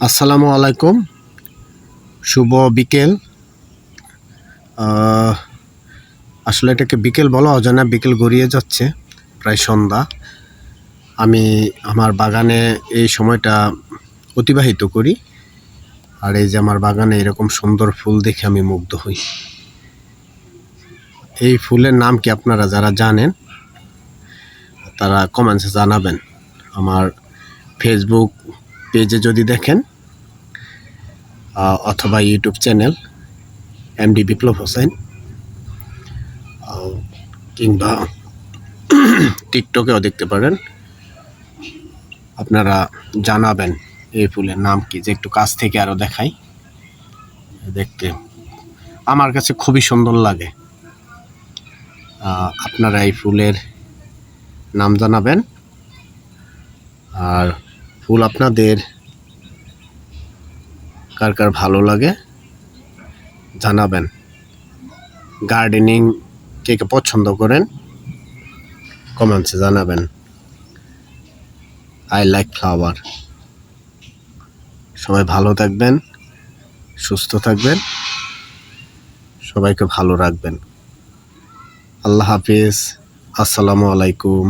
আসসালামু আলাইকুম। শুভ বিকেল। আসলে এটাকে বিকেল বলা যায় না, বিকেল গড়িয়ে যাচ্ছে, প্রায় সন্ধ্যা। আমি আমার বাগানে এই সময়টা অতিবাহিত করি। আর এই যে আমার বাগানে এরকম সুন্দর ফুল দেখে আমি মুগ্ধ হই। এই ফুলের নাম কি আপনারা যারা জানেন তারা কমেন্টসে জানাবেন। আমার ফেসবুক পেজে যদি দেখেন অথবা ইউটিউব চ্যানেল এমডি বিপ্লব হোসেন, কিংবা টিকটকেও দেখতে পারেন। আপনারা জানাবেন এই ফুলের নাম কি, যে একটু কাছ থেকে আরও দেখাই। দেখতে আমার কাছে খুবই সুন্দর লাগে। আপনারা এই ফুলের নাম জানাবেন। আর ফুল আপনাদের কার কার ভালো লাগে জানাবেন। গার্ডেনিং কে কে পছন্দ করেন কমেন্টসে জানাবেন। I like flower. সবাই ভালো থাকবেন, সুস্থ থাকবেন, সবাইকে ভালো রাখবেন। আল্লাহ হাফিজ। আসসালামু আলাইকুম।